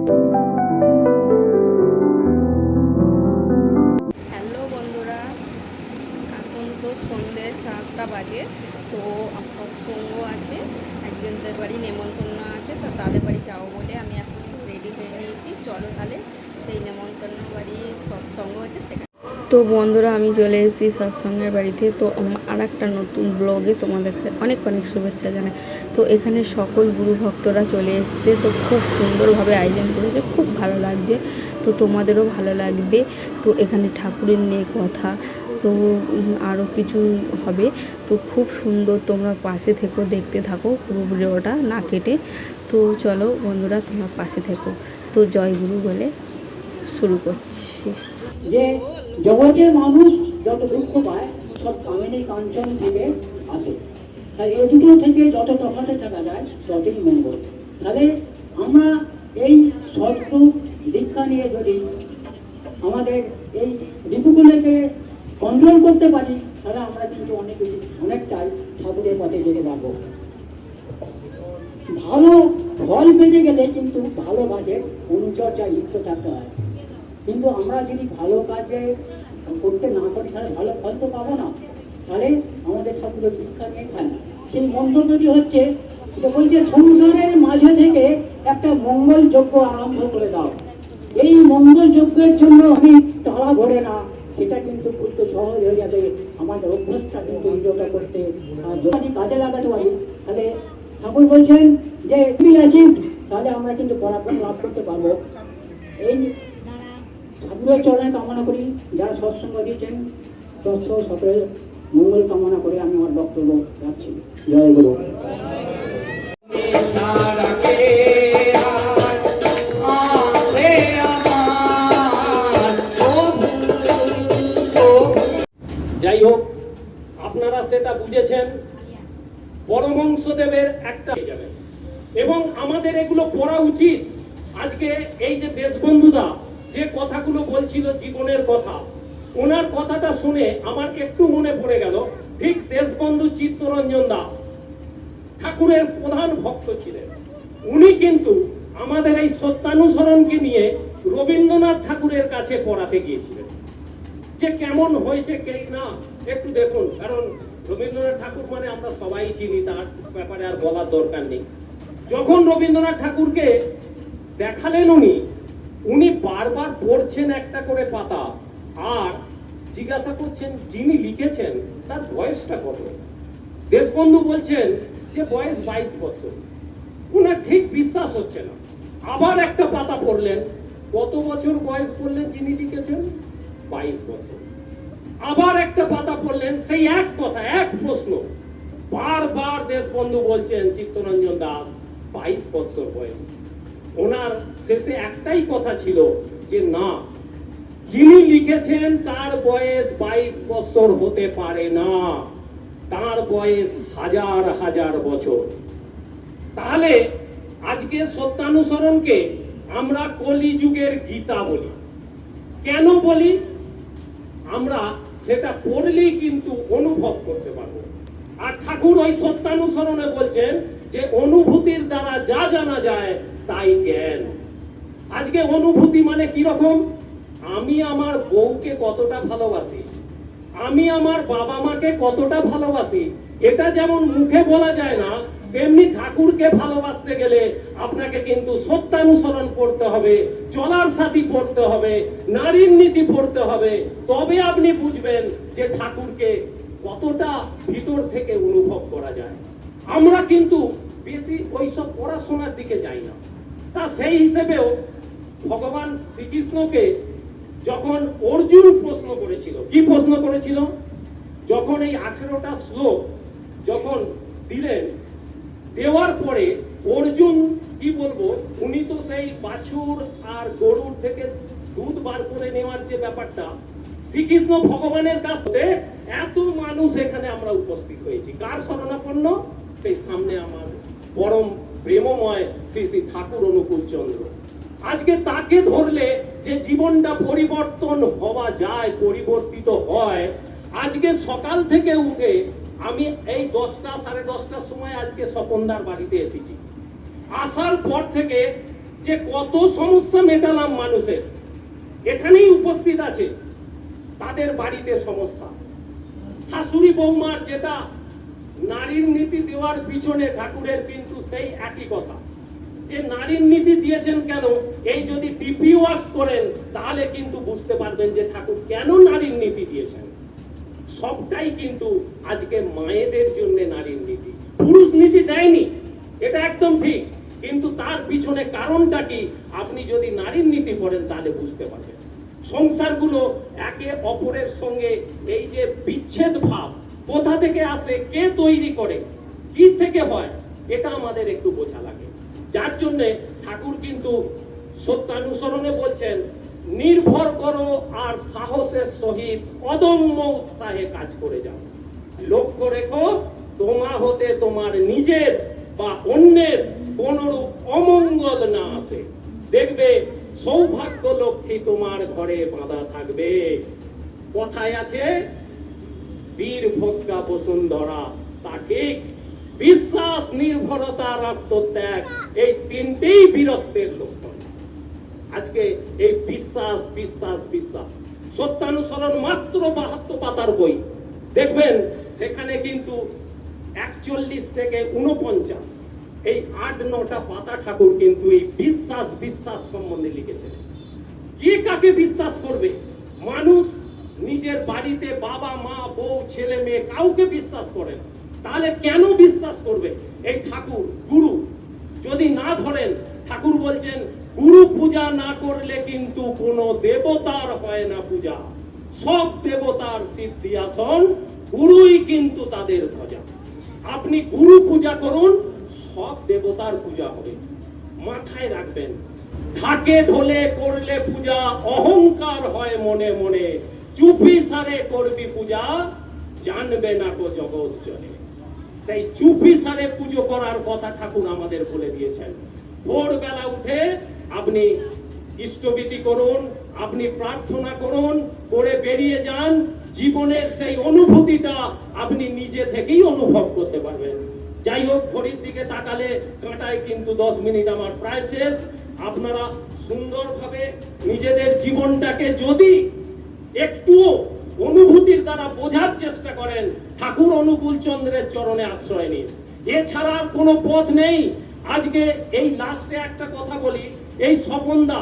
Hello বন্ধুরা, এখন তো সন্ধ্যে 7টা বাজে। তো সৎসঙ্গ আছে, একজনদের বাড়ি নেমন্তন্ন আছে, তো তাদের বাড়ি যাবো বলে আমি এখন রেডি হয়ে নিয়েছি। চলো তাহলে সেই নেমন্তন্ন বাড়ির সৎসঙ্গ আছে সেখানে। তো বন্ধুরা, আমি চলে এসেছি সৎসঙ্গের বাড়িতে। তো আর একটা নতুন ব্লগে তোমাদেরকে অনেক অনেক শুভেচ্ছা জানাই। তো এখানে সকল গুরু ভক্তরা চলে এসছে, তো খুব সুন্দরভাবে আয়োজন করেছে, খুব ভালো লাগছে। তো তোমাদেরও ভালো লাগবে। তো এখানে ঠাকুরের নিয়ে কথা, তো আরও কিছু হবে। তো খুব সুন্দর, তোমরা পাশে থেকো, দেখতে থাকো পুরো ভিডিওটা না কেটে। তো চলো বন্ধুরা, তোমরা পাশে থেকো। তো জয় গুরু বলে শুরু করছি। যে জগতের মানুষ যত দুঃখ পায় সব কামিনী কাঞ্চন থেকে আসে, তাই এই দুটো থেকে যত তফাতে থাকা যায় ততই মঙ্গল। তাহলে আমরা এই সৎরূপ দীক্ষা নিয়ে যদি আমাদের এই ঋতুগুলোকে কন্ট্রোল করতে পারি, তাহলে আমরা কিন্তু অনেকটাই ঠাকুরের পথে যেতে পারবো। ভালো ফল পেতে গেলে কিন্তু ভালো কাজের অনুচর্যা লিপ্ত থাকতে হয়। কিন্তু আমরা যদি ভালো কাজে করতে না পারি তাহলে ভালো ফল তো পাবো না। তাহলে আমাদের ঠাকুরের দীক্ষা নিয়ে খায় না। সেই মন্ত্রটি হচ্ছে, যে বলছে সংসারের মাঝে থেকে একটা মঙ্গল যজ্ঞ আরম্ভ করে দাও। এই মঙ্গল যজ্ঞের জন্য আমি তালা ভরে না, সেটা কিন্তু করতে সহজ হয়ে যাবে। আমাদের অভ্যাসটা কিন্তু ইয়োগা করতে যদি কাজে লাগাতে পারি, তাহলে ঠাকুর বলছেন যে তুমি আছি, তাহলে আমরা কিন্তু পরাক্রম লাভ করতে পারবো। এই ঠাকুরের চরণে কামনা করি, যারা সৎসঙ্গ দিয়েছেন সকলের মঙ্গল কামনা করে আমি আমার বক্তব্য রাখছি। জয় গুরু। যাই হোক, আপনারা সেটা বুঝেছেন, পরমহংসদেবের একটা যাবে এবং আমাদের এগুলো পড়া উচিত। আজকে এই যে দেশবন্ধুদা যে কথাগুলো বলছিল জীবনের কথা, ওনার কথাটা শুনে আমার একটু মনে পড়ে গেল, ঠিক দেশবন্ধু চিত্তরঞ্জন দাস ঠাকুরের প্রধান ভক্ত ছিলেন। উনি কিন্তু আমাদের এই সত্যানুসরণকে নিয়ে রবীন্দ্রনাথ ঠাকুরের কাছে পড়াতে গিয়েছিলেন। যে কেমন হয়েছে কে না একটু দেখুন, কারণ রবীন্দ্রনাথ ঠাকুর মানে আমরা সবাই চিনি, তার ব্যাপারে আর বলার দরকার নেই। যখন রবীন্দ্রনাথ ঠাকুরকে দেখালেন উনি বারবার পড়ছেন একটা করে পাতা, আর জিজ্ঞাসা করছেন যিনি লিখেছেন তার বয়সটা কত। দেশবন্ধু বলছেন যে বয়স 22 বছর। ওনার ঠিক বিশ্বাস হচ্ছে না। আবার একটা পাতা পড়লেন, কত বছর বয়স বললেন যিনি লিখেছেন? 22 বছর। আবার একটা পাতা পড়লেন, সেই এক কথা, এক প্রশ্ন বারবার দেশবন্ধু বলছেন চিত্তরঞ্জন দাস 22 বছর বয়স। ওনার শেষে একটাই কথা ছিল যে না, যিনি লিখেছেন তার বয়স 22 বছর হতে পারে না, তার বয়স হাজার হাজার বছর। তাহলে আজকে সত্যানুসরণকে আমরা কলিযুগের গীতা বলি। কেন বলি? আমরা সেটা পড়লেই কিন্তু অনুভব করতে পারবো। আর ঠাকুর ওই সত্যানুসরণে বলছেন যে অনুভূতির দ্বারা যা জানা যায় তাই জ্ঞান। আজকে অনুভূতি মানে কি রকম? আমি আমার বউকে কতটা ভালোবাসি, আমি আমার বাবা মাকে কতটা ভালোবাসি, এটা যেমন মুখে বলা যায় না, তেমনি ঠাকুরকে ভালোবাসতে গেলে আপনাকে কিন্তু সত্যানুসরণ করতে হবে, চলার সাথী পড়তে হবে, নারীর নীতি পড়তে হবে। তবে আপনি বুঝবেন যে ঠাকুরকে কতটা ভিতর থেকে অনুভব করা যায়। আমরা কিন্তু বেশি ওইসব পড়াশোনার দিকে যাই না। তা সেই হিসেবেও ভগবান শ্রীকৃষ্ণকে যখন অর্জুন প্রশ্ন করেছিল, কি প্রশ্ন করেছিল? যখন এই 18টা শ্লোক যখন দিলেন, দেওয়ার পরে অর্জুন কি বলবো, উনি তো সেই বাছুর আর গরুর থেকে দুধ বার করে নেওয়ার যে ব্যাপারটা, শ্রীকৃষ্ণ ভগবানের কাছ থেকে এত মানুষ এখানে আমরা উপস্থিত হয়েছি, কার শরণাপন্ন? সেই সামনে আমার পরম প্রেমময় শ্রী শ্রী ঠাকুর অনুকূল চন্দ্র। আজকে তাকে ধরলে যে জীবনটা পরিবর্তন হওয়া যায়, পরিবর্তিত হয়। আজকে সকাল থেকে উঠে আমি এই 10টা 10:30টার সময় আজকে স্বপনদার বাড়িতে এসেছি। আসার পর থেকে যে কত সমস্যা মেটালাম মানুষের, এখানেই উপস্থিত আছে তাদের বাড়িতে সমস্যা। শাশুড়ি বৌমার যেটা নারীর নীতি দেওয়ার পিছনে ঠাকুরের কিন্তু সেই একই কথা, যে নারীর নীতি দিয়েছেন কেন, এই যদি ডিপি ওয়ার্কস করেন তাহলে কিন্তু বুঝতে পারবেন যে ঠাকুর কেন নারীর নীতি দিয়েছেন। সবটাই কিন্তু আজকে মায়েদের জন্য নারীর নীতি, পুরুষ নীতি দেয়নি, এটা একদম ঠিক, কিন্তু তার পিছনে কারণটা কি আপনি যদি নারীর নীতি পড়েন তাহলে বুঝতে পারবেন। সংসারগুলো একে অপরের সঙ্গে এই যে বিচ্ছেদ ভাব কোথা থেকে আসে, কে তৈরি করে, কি থেকে হয়, এটা আমাদের একটু বোঝা লাগে। যার জন্য ঠাকুর কিন্তু সত্যানুসরণে বলছেন, নির্ভর করো আর সাহসের সহিত অদম্য উৎসাহে কাজ করে যাও। লক্ষ্য রেখো তোমা হতে তোমার নিজের বা অন্যের কোনরূপ অমঙ্গল না আসে, দেখবে সৌভাগ্য লক্ষ্মী তোমার ঘরে বাঁধা থাকবে। কথায় আছে, বীর ভোক্তা বসুন্ধরা, তা ঠিক। বিশ্বাস, নির্ভরতা, আত্মত্যাগ, এই তিনটেই বীরত্বের লক্ষণ। আজকে এই বিশ্বাস বিশ্বাস বিশ্বাস, সত্যানুসরণ মাত্র 72 পাতার বই, দেখবেন সেখানে কিন্তু 41 থেকে 49 এই 8-9টা পাতা ঠাকুর কিন্তু এই বিশ্বাস বিশ্বাস সম্বন্ধে লিখেছেন। কে কাকে বিশ্বাস করবে? মানুষ নিজের বাড়িতে বাবা মা বউ ছেলে মেয়ে কাউকে বিশ্বাস করে না, তাহলে কেন বিশ্বাস করবে? এই ঠাকুর গুরু যদি না ধরেন, ঠাকুর বলছেন গুরু পূজা না করলে কিন্তু কোনো দেবতার হয় না পূজা, সব দেবতার সিদ্ধিয়াসন, গুরুই কিন্তু তাদের ধ্বজা। আপনি গুরু পূজা করুন, সব দেবতার পূজা হবে। মাথায় রাখবেন, ঢাকে ঢোলে করলে পূজা, অহংকার হয় মনে মনে, চুপি সারে করবি পূজা, জানবে না তো জগৎ জনে। সেই চুপি সারে পুজো করার কথা ঠাকুর আমাদের বলে দিয়েছেন। ভোরবেলা উঠে আপনি ইষ্টবিধি করুন, আপনি প্রার্থনা করুন, করে বেরিয়ে যান, জীবনের সেই অনুভূতিটা আপনি নিজে থেকেই অনুভব করতে পারবেন। যাই হোক, ঘড়ির দিকে তাকালে কাঁটায় কিন্তু 10 মিনিট আমার প্রায় শেষ। আপনারা সুন্দরভাবে নিজেদের জীবনটাকে যদি একটু অনুভূতির দ্বারা বোঝার চেষ্টা করেন, ঠাকুর অনুকূল চন্দ্রের চরণে আশ্রয় নিন, এছাড়া আর কোনো পথ নেই। আজকে এই লাস্টে একটা কথা বলি, এই স্বপনদা,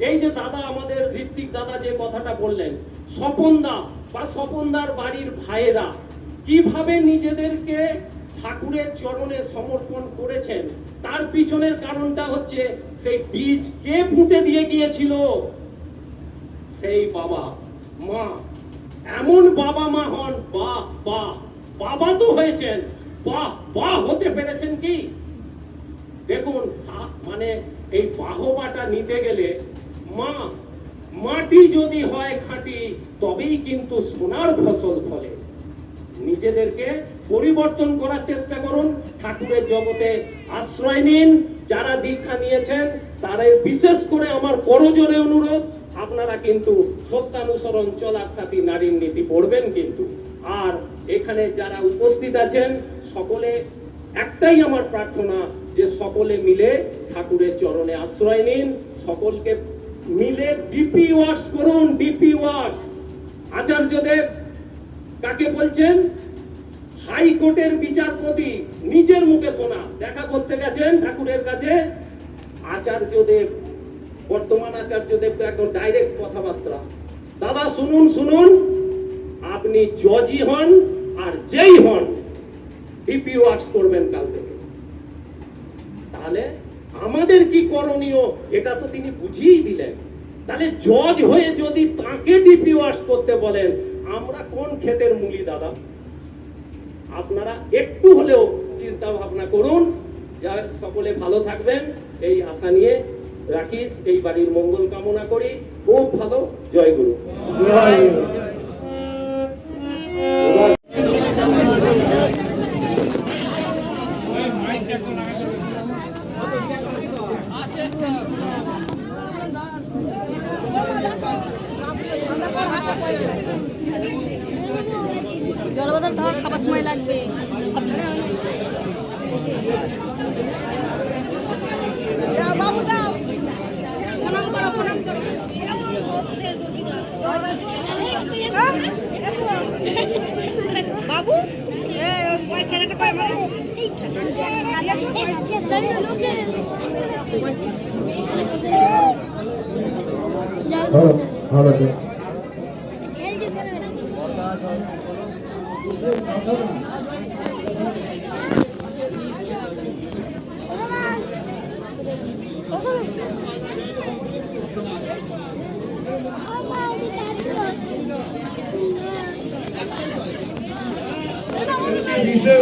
এই যে দাদা আমাদের ঋত্বিক দাদা যে কথাটা বললেন, স্বপনদা বা স্বপনদার বাড়ির ভাইয়েরা কিভাবে নিজেদেরকে ঠাকুরের চরণে সমর্পণ করেছেন, তার পিছনের কারণটা হচ্ছে সেই বীজ কে পুঁতে দিয়ে গিয়েছিল? সেই বাবা মা। এমন বাবা মা হন, বাহ বাহ, বাবা তো হয়েছেন, বাহ বাহ হতে পেরেছেন কি? দেখুন, মানে এই বাহবাটা নিতে গেলে মাটি যদি হয় খাঁটি, তবেই কিন্তু সোনার ফসল ফলে। নিজেদেরকে পরিবর্তন করার চেষ্টা করুন, ঠাকুরের জগতে আশ্রয় নিন। যারা দীক্ষা নিয়েছেন তারাই বিশেষ করে আমার করজোরে অনুরোধ, আপনারা কিন্তু সত্যানুসরণ চলার সাথী নারীর নীতি পড়বেন কিন্তু। আর এখানে যারা উপস্থিত আছেন সকলে, একটাই আমার প্রার্থনা যে সকলে মিলে ঠাকুরের চরণে আশ্রয় নিন, সকলকে মিলে ডিপি ওয়ার্কস করুন। ডিপি ওয়ার্কস আচার্যদেব কাকে বলছেন? হাইকোর্টের বিচারপতি, নিজের মুখে শোনা, দেখা করতে গেছেন ঠাকুরের কাছে। আচার্যদেব, বর্তমান আচার্যদেব তো একদম ডাইরেক্ট কথাবার্তা, দাদা শুনুন শুনুন, আপনি জজই হন আর যেই হন, ডিপি ওয়ার্কস করবেন কাল থেকে। তাহলে আমাদের কি করণীয় এটা তো তিনি বুঝিয়েই দিলেন। তাহলে জজ হয়ে যদি তাকে ডিপি ওয়ার্কস করতে বলেন, আমরা কোন ক্ষেতের মূলি দাদা? আপনারা একটু হলেও চিন্তা ভাবনা করুন। যার সকলে ভালো থাকবেন এই আশা নিয়ে রাখিস, এই বাড়ির মঙ্গল কামনা করি। খুব ভালো, জয় গুরু। জলবাদল ধর, খাবার সময় লাগবে। বাবু দাও।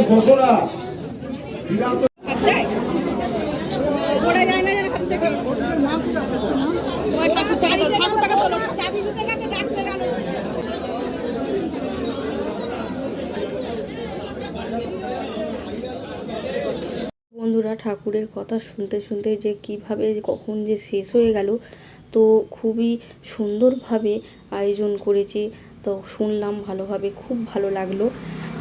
ঘোষণা ওরা যায় না যেন হাত থেকে ওই ঠাকুরটাকে তোলো চাবি দিতে গেছে ডাকতে গেল। বন্ধুরা, ঠাকুরের কথা শুনতে শুনতে যে কিভাবে কখন যে শেষ হয়ে গেল, তো খুবই সুন্দরভাবে আয়োজন করেছে। তো শুনলাম ভালোভাবে, খুব ভালো লাগলো।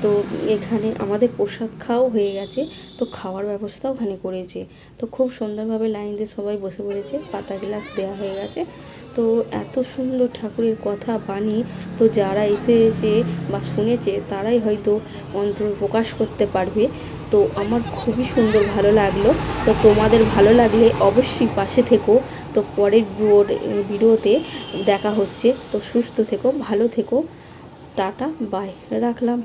তো এখানে আমাদের প্রসাদ খাওয়াও হয়ে গেছে, তো খাওয়ার ব্যবস্থাও ওখানে করেছে। তো খুব সুন্দরভাবে লাইন দিয়ে সবাই বসে পড়েছে, পাতা গ্লাস দেওয়া হয়ে গেছে। তো এত সুন্দর ঠাকুরের কথা বাণী, তো যারা এসেছে বা শুনেছে তারাই হয়তো অন্তর প্রকাশ করতে পারবে। তো আমার খুবই সুন্দর ভালো লাগলো। তো তোমাদের ভালো লাগলে অবশ্যই পাশে থেকো। তো পরের ভিডিওতে দেখা হচ্ছে। তো সুস্থ থেকো, ভালো থেকো, টাটা, বাই, রাখলাম।